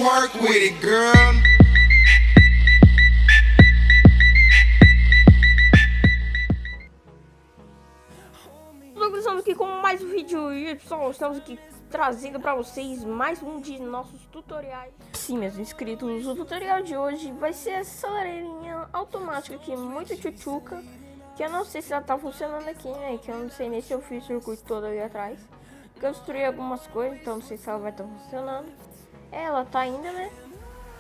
twerk with it, girl. Estamos aqui com mais um vídeo e pessoal, estamos aqui trazendo para vocês mais um de nossos tutoriais. Sim, meus inscritos, o tutorial de hoje vai ser essa lareirinha automática aqui, muito tchutchuca, que eu não sei se ela tá funcionando aqui, né, que eu não sei nem se eu fiz o circuito todo ali atrás, porque eu destruí algumas coisas, então não sei se ela vai estar funcionando. Ela tá ainda, né,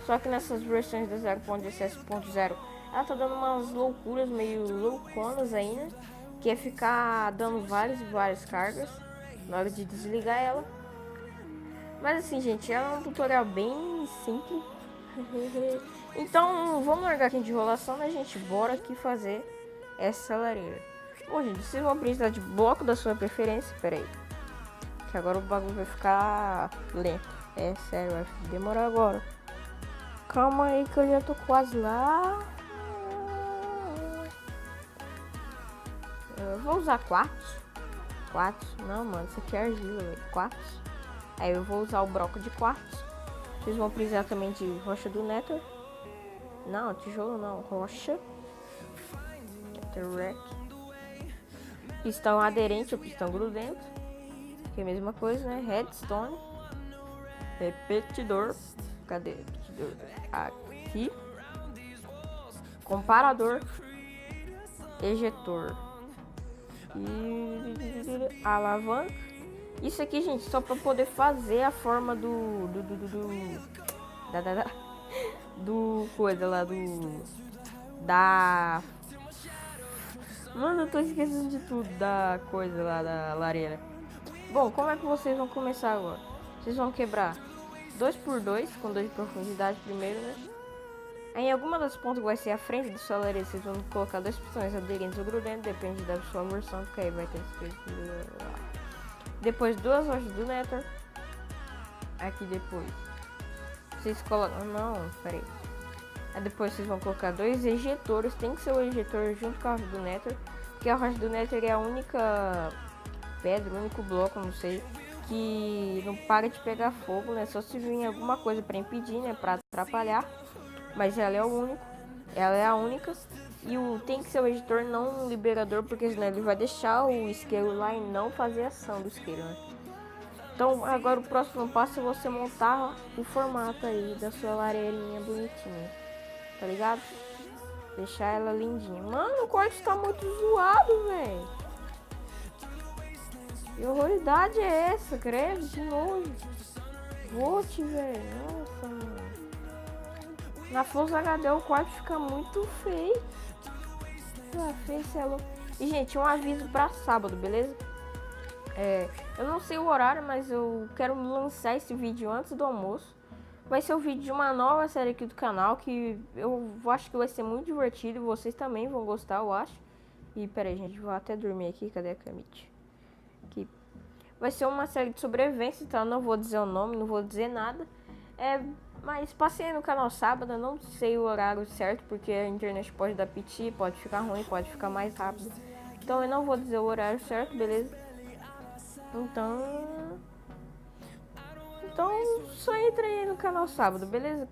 só que nessas versões da 0.16.0 ela tá dando umas loucuras meio louconas aí, né, que é ficar dando várias cargas na hora de desligar ela. Mas assim, gente, ela é um tutorial bem simples. Então vamos largar aqui de enrolação, né, gente? Bora aqui fazer essa lareira. Bom, gente, vocês vão precisar de bloco da sua preferência. Pera aí, que agora o bagulho vai ficar lento. É sério, vai demorar agora. Calma aí que eu já tô quase lá. Eu vou usar quartzo. Não, mano, isso aqui é argila, velho. Quartzo. Aí eu vou usar o bloco de quartzo. Vocês vão precisar também de rocha do Nether. Não, tijolo não, rocha. Netherrack. Pistão aderente ou pistão grudento. Que é a mesma coisa, né? Redstone. Repetidor. Cadê? Repetidor. Aqui. Comparador. Ejetor. E alavanca. Isso aqui, gente, só para poder fazer a forma do coisa lá da mano, eu tô esquecendo de tudo da coisa lá da lareira. Bom, como é que vocês vão começar agora? Vocês vão quebrar 2x2 com 2 de profundidade primeiro, né? Aí, em alguma das pontas que vai ser a frente do sua lareira, vocês vão colocar 2 pistões aderentes ou grudentos, depende da sua versão, porque aí vai ter escrito lá. Depois 2 rochas do Nether. Aqui depois vocês colocam, não, peraí. Aí depois vocês vão colocar 2 ejetores, tem que ser o ejetor junto com a rocha do Nether, porque a rocha do Nether é a única pedra, o único bloco, não sei, que não para de pegar fogo, né? Só se vir alguma coisa para impedir, né, para atrapalhar. Mas ela é o único, ela é a única. E tem que ser o editor, não um liberador, porque senão ele vai deixar o isqueiro lá e não fazer ação do isqueiro, né? Então agora o próximo passo é você montar o formato aí da sua lareirinha bonitinha, tá ligado? Deixar ela lindinha. Mano, o corte tá muito zoado, velho. Que horroridade é essa, credo, de novo. Vote, velho. Nossa, mano. Na Full HD o quarto fica muito feio. Feio, cê é louco. E, gente, um aviso pra sábado, beleza? Eu não sei o horário, mas eu quero lançar esse vídeo antes do almoço. Vai ser o vídeo de uma nova série aqui do canal, que eu acho que vai ser muito divertido. E vocês também vão gostar, eu acho. E, pera aí, gente, vou até dormir aqui. Cadê a Camite? Aqui. Vai ser uma série de sobrevivência, então eu não vou dizer o nome, não vou dizer nada. Mas passei no canal sábado, eu não sei o horário certo, porque a internet pode dar piti, pode ficar ruim, pode ficar mais rápido. Então eu não vou dizer o horário certo, beleza? Então só entra aí no canal sábado, beleza?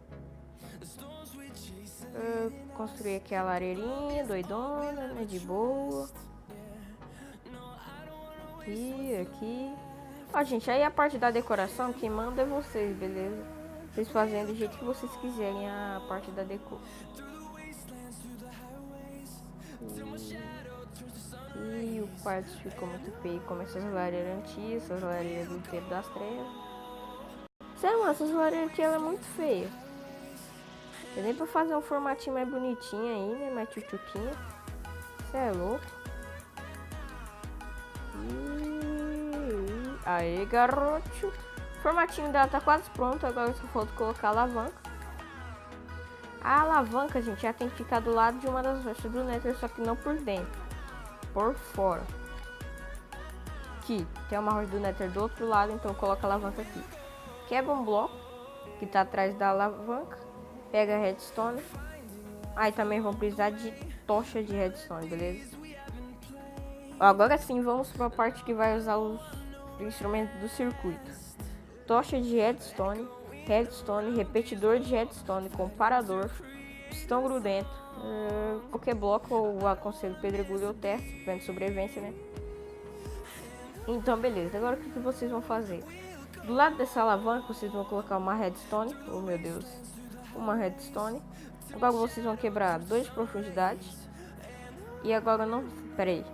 Eu construí aqui a lareirinha, doidona, né, de boa. Aqui. Ó, gente, aí a parte da decoração, quem manda é vocês, beleza? Vocês fazem do jeito que vocês quiserem a parte da decor. E o quarto ficou muito feio, como essas lareiras antigas, essas lareiras do tempo das trevas. Sério, mano, essas lareiras aqui ela é muito feia. Tem nem pra fazer um formatinho mais bonitinho aí, né? Mais tchutchuquinha. Você é louco. Aí, garoto. O formatinho dela tá quase pronto, agora só falta colocar a alavanca. A alavanca, gente, já tem que ficar do lado de uma das rochas do Nether, só que não por dentro, por fora. Aqui, tem uma rocha do Nether do outro lado, então coloca a alavanca aqui. Quebra um bloco que tá atrás da alavanca, pega a redstone. Aí também vão precisar de tocha de redstone, beleza? Agora sim, vamos para a parte que vai usar os instrumentos do circuito. Tocha de redstone, redstone, repetidor de redstone, comparador, pistão grudento, qualquer bloco ou aconselho pedregulho ou terra, vendo sobrevivência, né? Então beleza, agora o que vocês vão fazer? Do lado dessa alavanca vocês vão colocar uma redstone, oh meu Deus, uma redstone. Agora vocês vão quebrar 2 de profundidade. E agora não, peraí.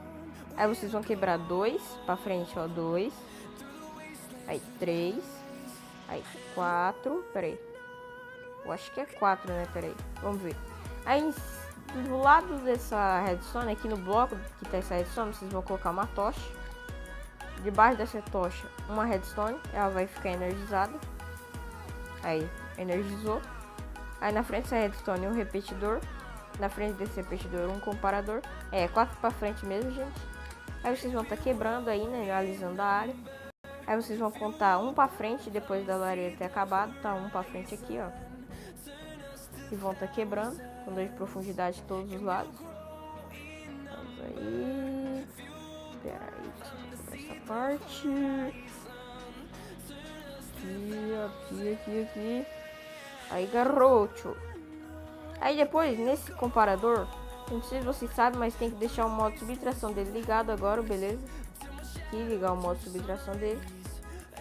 Aí vocês vão quebrar 2 pra frente, ó, 2. Aí 3. Aí 4, peraí. Eu acho que é 4, né, peraí. Vamos ver. Aí do lado dessa redstone, aqui no bloco que tá essa redstone, vocês vão colocar uma tocha. Debaixo dessa tocha, uma redstone, ela vai ficar energizada. Aí, energizou. Aí na frente dessa redstone, um repetidor. Na frente desse repetidor, um comparador. 4 pra frente mesmo, gente. Aí vocês vão estar quebrando aí, né, analisando a área. Aí vocês vão contar um pra frente, depois da lareira ter acabado, tá? Um pra frente aqui, ó. E vão estar quebrando, com 2 de profundidade de todos os lados. Vamos aí. Espera aí, deixa eu essa parte. Aqui. Aí, garoto. Aí depois, nesse comparador, não sei se vocês sabem, mas tem que deixar o modo de subtração dele ligado agora, beleza? Aqui, ligar o modo de subtração dele.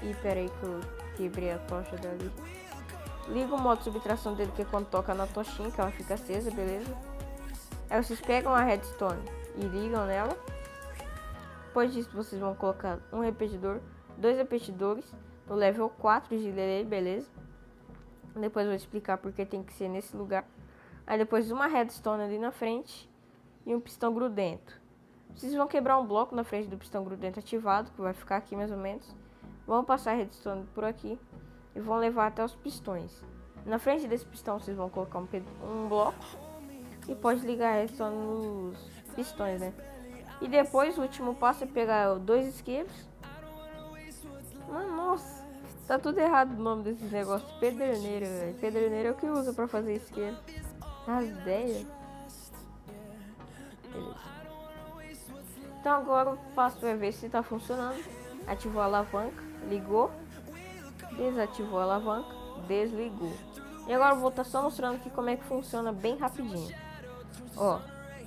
E pera aí que eu quebrei a tocha dali. Liga o modo de subtração dele, que é quando toca na tochinha, que ela fica acesa, beleza? Aí vocês pegam a redstone e ligam nela. Depois disso, vocês vão colocar um repetidor, 2 repetidores no level 4 de delay, beleza? Depois eu vou explicar porque tem que ser nesse lugar. Aí depois uma redstone ali na frente e um pistão grudento. Vocês vão quebrar um bloco na frente do pistão grudento ativado, que vai ficar aqui mais ou menos. Vão passar a redstone por aqui e vão levar até os pistões. Na frente desse pistão vocês vão colocar um bloco e pode ligar a redstone nos pistões, né? E depois o último passo é pegar 2 isqueiros. Nossa, tá tudo errado o nome desses negócios. Pederneira, velho. Pederneira é o que usa pra fazer isqueiro. As ideias. Beleza. Então agora o passo é ver se tá funcionando. Ativou a alavanca, ligou. Desativou a alavanca, desligou. E agora eu vou estar só mostrando aqui como é que funciona bem rapidinho. Ó,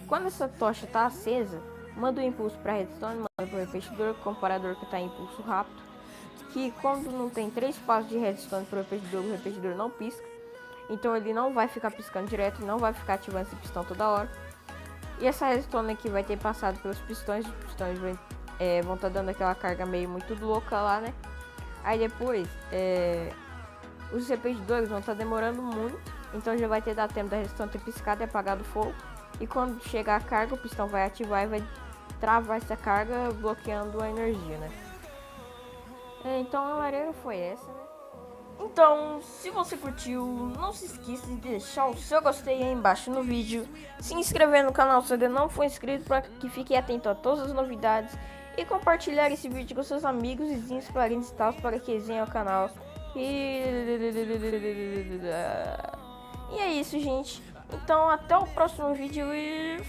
quando essa tocha tá acesa, manda o impulso para redstone, manda para o repetidor, comparador que tá em impulso rápido. Que quando não tem 3 passos de redstone para o repetidor não pisca. Então ele não vai ficar piscando direto, não vai ficar ativando esse pistão toda hora. E essa redstone aqui vai ter passado pelos pistões, os pistões vão estar dando aquela carga meio muito louca lá, né? Aí depois, os repetidores vão estar demorando muito, então já vai ter dado tempo da redstone ter piscado e apagado o fogo. E quando chegar a carga, o pistão vai ativar e vai travar essa carga, bloqueando a energia, né? Então a lareira foi essa, né? Então, se você curtiu, não se esqueça de deixar o seu gostei aí embaixo no vídeo, se inscrever no canal se ainda não for inscrito, para que fique atento a todas as novidades, e compartilhar esse vídeo com seus amigos, vizinhos, parentes e tal, para que desenhem o canal. E é isso, gente. Então, até o próximo vídeo e